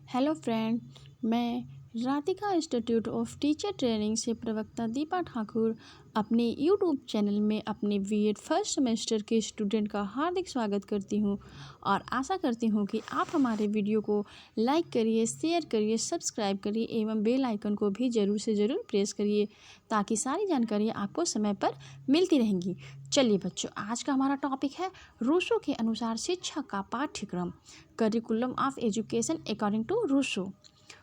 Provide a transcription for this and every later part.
Hello friend, मैं Radhika institute of teacher training से प्रवक्ता दीपा ठाकुर अपने यूट्यूब चैनल में अपने बीएड फर्स्ट सेमेस्टर के स्टूडेंट का हार्दिक स्वागत करती हूं और आशा करती हूं कि आप हमारे वीडियो को लाइक करिए, शेयर करिए, सब्सक्राइब करिए एवं बेल आइकन को भी ज़रूर से ज़रूर प्रेस करिए ताकि सारी जानकारियाँ आपको समय पर मिलती रहेंगी। चलिए बच्चों, आज का हमारा टॉपिक है रूसो के अनुसार शिक्षा का पाठ्यक्रम, curriculum of education according to Rousseau.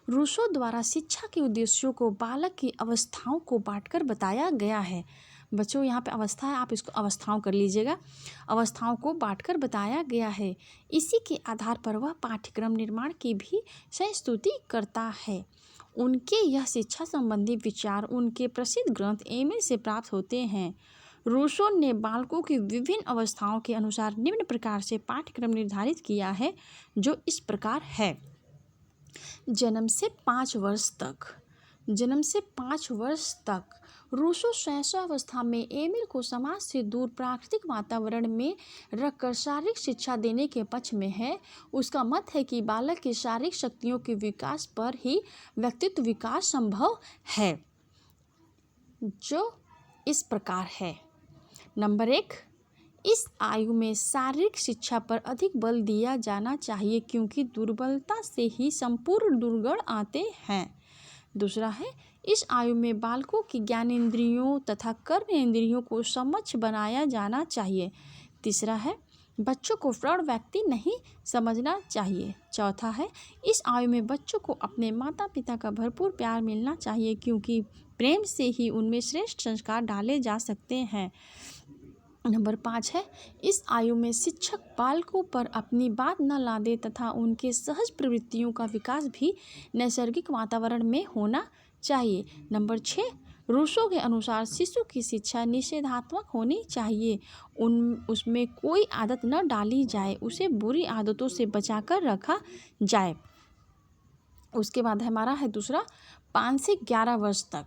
Rousseau द्वारा शिक्षा के उद्देश्यों को बालक की अवस्थाओं को बांटकर बताया गया है। बच्चों, यहाँ पे अवस्था है, आप इसको अवस्थाओं कर लीजिएगा। अवस्थाओं को बांटकर बताया गया है। इसी के आधार पर वह पाठ्यक्रम निर्माण की भी संस्तुति करता है। उनके यह शिक्षा संबंधी विचार उनके प्रसिद्ध ग्रंथ एमिल से प्राप्त होते हैं। रूसो ने बालकों की विभिन्न अवस्थाओं के अनुसार निम्न प्रकार से पाठ्यक्रम निर्धारित किया है, जो इस प्रकार है। जन्म से 5 वर्ष तक रूसो शैशवावस्था में एमिल को समाज से दूर प्राकृतिक वातावरण में रखकर शारीरिक शिक्षा देने के पक्ष में है। उसका मत है कि बालक की शारीरिक शक्तियों के विकास पर ही व्यक्तित्व विकास संभव है, जो इस प्रकार है। नंबर 1, इस आयु में शारीरिक शिक्षा पर अधिक बल दिया जाना चाहिए क्योंकि दुर्बलता से ही संपूर्ण दुर्गुण आते हैं। दूसरा है, इस आयु में बालकों की ज्ञानेंद्रियों तथा कर्मेंद्रियों को सक्षम बनाया जाना चाहिए। तीसरा है, बच्चों को प्रौढ़ व्यक्ति नहीं समझना चाहिए। चौथा है, इस आयु में बच्चों को अपने माता पिता का भरपूर प्यार मिलना चाहिए क्योंकि प्रेम से ही उनमें श्रेष्ठ संस्कार डाले जा सकते हैं। नंबर 5 है, इस आयु में शिक्षक बालकों पर अपनी बात न लादे तथा उनके सहज प्रवृत्तियों का विकास भी नैसर्गिक वातावरण में होना चाहिए। नंबर 6, रूसो के अनुसार शिशु की शिक्षा निषेधात्मक होनी चाहिए। उसमें कोई आदत न डाली जाए, उसे बुरी आदतों से बचाकर रखा जाए। उसके बाद हमारा है दूसरा, 5 से 11 वर्ष तक।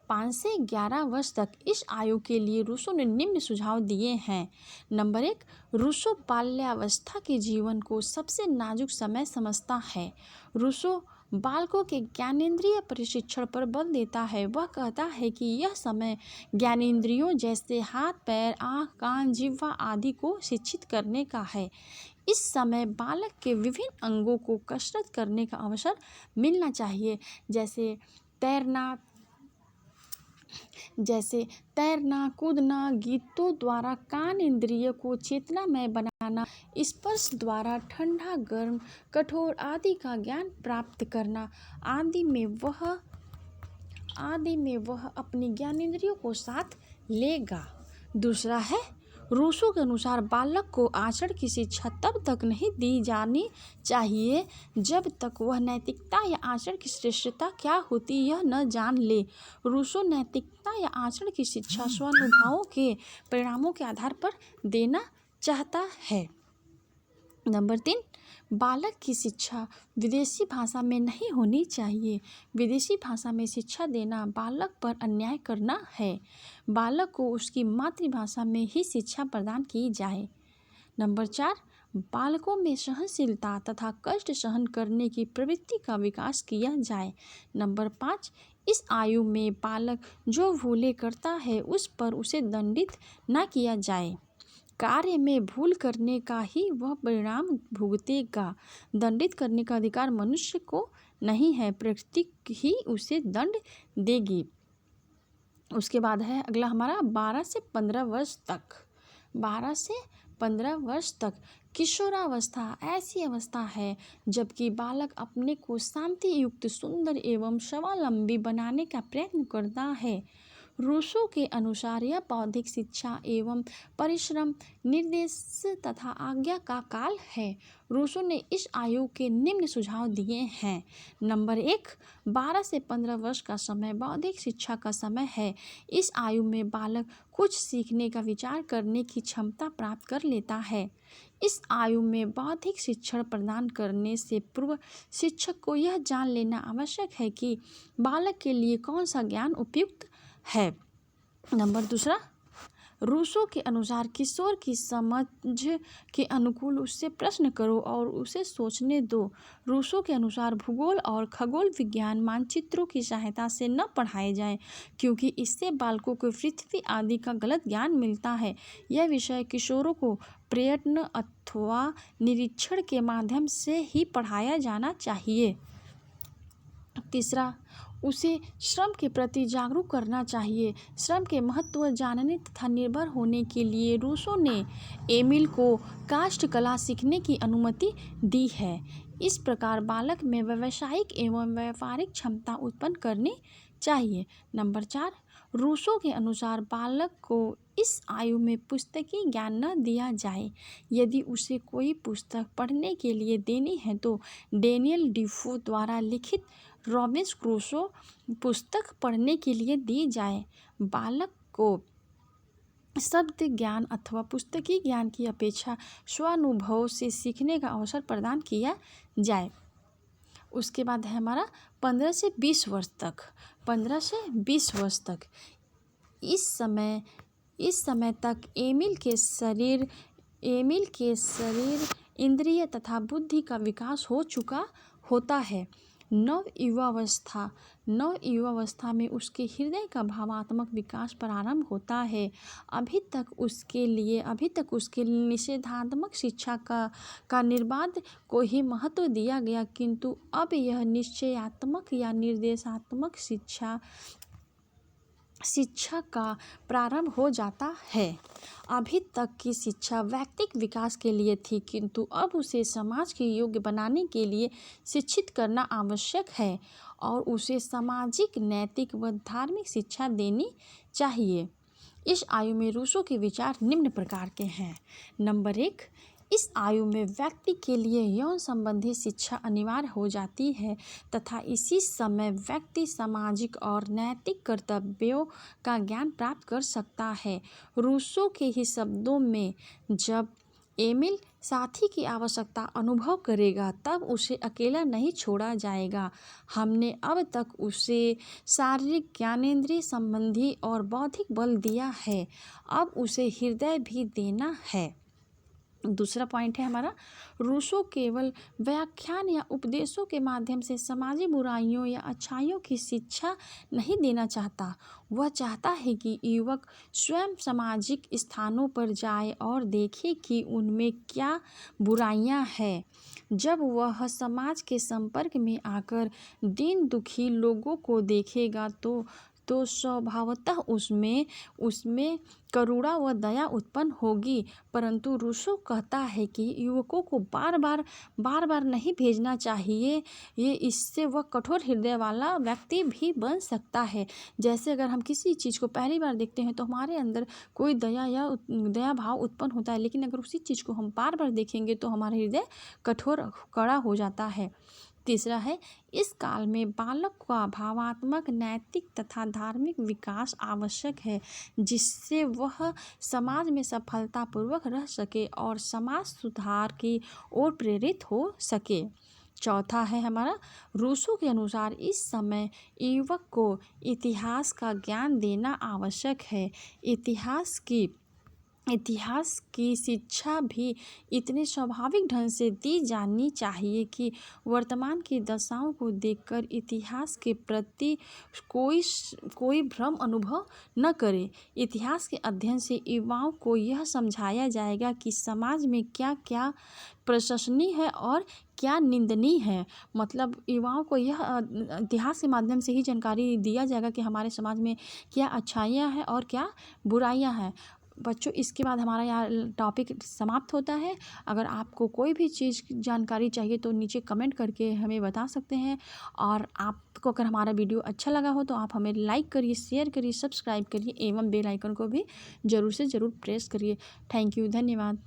5 से 11 वर्ष तक इस आयु के लिए रूसो ने निम्न सुझाव दिए हैं। नंबर 1, रूसो बाल्यावस्था के जीवन को सबसे नाजुक समय समझता है। रूसो बालकों के ज्ञानेंद्रिय प्रशिक्षण पर बल देता है। वह कहता है कि यह समय ज्ञानेंद्रियों जैसे हाथ, पैर, आँख, कान, जिह्वा आदि को शिक्षित करने का है। इस समय बालक के विभिन्न अंगों को कसरत करने का अवसर मिलना चाहिए, जैसे तैरना, कूदना, गीतों द्वारा कान इंद्रिय को चेतनामय बनाना, स्पर्श द्वारा ठंडा, गर्म, कठोर आदि का ज्ञान प्राप्त करना आदि में वह अपनी ज्ञानेंद्रियों को साथ लेगा। दूसरा है, रूसो के अनुसार बालक को आचरण की शिक्षा तब तक नहीं दी जानी चाहिए जब तक वह नैतिकता या आचरण की श्रेष्ठता क्या होती यह न जान ले। रूसो नैतिकता या आचरण की शिक्षा स्वानुभवों के परिणामों के आधार पर देना चाहता है। नंबर 3, बालक की शिक्षा विदेशी भाषा में नहीं होनी चाहिए। विदेशी भाषा में शिक्षा देना बालक पर अन्याय करना है। बालक को उसकी मातृभाषा में ही शिक्षा प्रदान की जाए। नंबर 4, बालकों में सहनशीलता तथा कष्ट सहन करने की प्रवृत्ति का विकास किया जाए। नंबर 5, इस आयु में बालक जो भूलें करता है उस पर उसे दंडित न किया जाए। कार्य में भूल करने का ही वह परिणाम भुगतेगा। दंडित करने का अधिकार मनुष्य को नहीं है, प्रकृति ही उसे दंड देगी। उसके बाद है अगला हमारा 12 से 15 वर्ष तक। 12 से 15 वर्ष तक किशोरावस्था ऐसी अवस्था है जबकि बालक अपने को शांति युक्त, सुंदर एवं स्वावलंबी बनाने का प्रयत्न करता है। रूसो के अनुसार यह बौद्धिक शिक्षा एवं परिश्रम, निर्देश तथा आज्ञा का काल है। रूसो ने इस आयु के निम्न सुझाव दिए हैं। नंबर 1, 12 से 15 वर्ष का समय बौद्धिक शिक्षा का समय है। इस आयु में बालक कुछ सीखने का विचार करने की क्षमता प्राप्त कर लेता है। इस आयु में बौद्धिक शिक्षण प्रदान करने से पूर्व शिक्षक को यह जान लेना आवश्यक है कि बालक के लिए कौन सा ज्ञान उपयुक्त है। नंबर 2, रूसो के अनुसार किशोर की समझ के अनुकूल उससे प्रश्न करो और उसे सोचने दो। रूसो के अनुसार भूगोल और खगोल विज्ञान मानचित्रों की सहायता से न पढ़ाए जाएं, क्योंकि इससे बालकों को पृथ्वी आदि का गलत ज्ञान मिलता है। यह विषय किशोरों को प्रयत्न अथवा निरीक्षण के माध्यम से ही पढ़ाया जाना चाहिए। तीसरा, उसे श्रम के प्रति जागरूक करना चाहिए। श्रम के महत्व जानने तथा निर्भर होने के लिए रूसो ने एमिल को काष्ठकला सीखने की अनुमति दी है। इस प्रकार बालक में व्यावसायिक एवं व्यापारिक क्षमता उत्पन्न करनी चाहिए। नंबर 4, रूसो के अनुसार बालक को इस आयु में पुस्तकीय ज्ञान न दिया जाए। यदि उसे कोई पुस्तक पढ़ने के लिए देनी है तो डेनियल डिफो द्वारा लिखित रॉबिन्सन क्रूसो पुस्तक पढ़ने के लिए दी जाए। बालक को शब्द ज्ञान अथवा पुस्तकीय ज्ञान की अपेक्षा स्वानुभव से सीखने का अवसर प्रदान किया जाए। उसके बाद है हमारा 15 से 20 वर्ष तक। 15 से 20 वर्ष तक इस समय तक एमिल के शरीर इंद्रिय तथा बुद्धि का विकास हो चुका होता है। नव युवावस्था में उसके हृदय का भावात्मक विकास प्रारंभ होता है। अभी तक उसके निषेधात्मक शिक्षा का निर्बाध को ही महत्व दिया गया, किंतु अब यह निश्चयात्मक या निर्देशात्मक शिक्षा का प्रारंभ हो जाता है। अभी तक की शिक्षा व्यक्तिगत विकास के लिए थी, किंतु अब उसे समाज के योग्य बनाने के लिए शिक्षित करना आवश्यक है और उसे सामाजिक, नैतिक व धार्मिक शिक्षा देनी चाहिए। इस आयु में रूसो के विचार निम्न प्रकार के हैं। नंबर 1, इस आयु में व्यक्ति के लिए यौन संबंधी शिक्षा अनिवार्य हो जाती है तथा इसी समय व्यक्ति सामाजिक और नैतिक कर्तव्यों का ज्ञान प्राप्त कर सकता है। रूसो के ही शब्दों में, जब एमिल साथी की आवश्यकता अनुभव करेगा तब उसे अकेला नहीं छोड़ा जाएगा। हमने अब तक उसे शारीरिक, ज्ञानेंद्रिय संबंधी और बौद्धिक बल दिया है, अब उसे हृदय भी देना है। दूसरा पॉइंट है हमारा, रूसो केवल व्याख्यान या उपदेशों के माध्यम से सामाजिक बुराइयों या अच्छाइयों की शिक्षा नहीं देना चाहता। वह चाहता है कि युवक स्वयं सामाजिक स्थानों पर जाए और देखे कि उनमें क्या बुराइयां हैं। जब वह समाज के संपर्क में आकर दीन दुखी लोगों को देखेगा तो स्वभावतः उसमें करुणा व दया उत्पन्न होगी। परंतु रूसो कहता है कि युवकों को बार बार नहीं भेजना चाहिए, इससे वह कठोर हृदय वाला व्यक्ति भी बन सकता है। जैसे अगर हम किसी चीज़ को पहली बार देखते हैं तो हमारे अंदर कोई दया भाव उत्पन्न होता है, लेकिन अगर उसी चीज़ को हम बार बार देखेंगे तो हमारा हृदय कठोर कड़ा हो जाता है। तीसरा है, इस काल में बालक का भावात्मक, नैतिक तथा धार्मिक विकास आवश्यक है, जिससे वह समाज में सफलतापूर्वक रह सके और समाज सुधार की ओर प्रेरित हो सके। चौथा है हमारा, रूसो के अनुसार इस समय युवक को इतिहास का ज्ञान देना आवश्यक है। इतिहास की शिक्षा भी इतने स्वाभाविक ढंग से दी जानी चाहिए कि वर्तमान की दशाओं को देखकर इतिहास के प्रति कोई भ्रम अनुभव न करे। इतिहास के अध्ययन से युवाओं को यह समझाया जाएगा कि समाज में क्या क्या प्रशंसनीय है और क्या निंदनीय है। मतलब युवाओं को यह इतिहास के माध्यम से ही जानकारी दिया जाएगा कि हमारे समाज में क्या अच्छाइयाँ हैं और क्या बुराइयाँ हैं। बच्चों, इसके बाद हमारा यहाँ टॉपिक समाप्त होता है। अगर आपको कोई भी चीज़ जानकारी चाहिए तो नीचे कमेंट करके हमें बता सकते हैं, और आपको अगर हमारा वीडियो अच्छा लगा हो तो आप हमें लाइक करिए, शेयर करिए, सब्सक्राइब करिए एवं बेल आइकन को भी ज़रूर से ज़रूर प्रेस करिए। थैंक यू, धन्यवाद।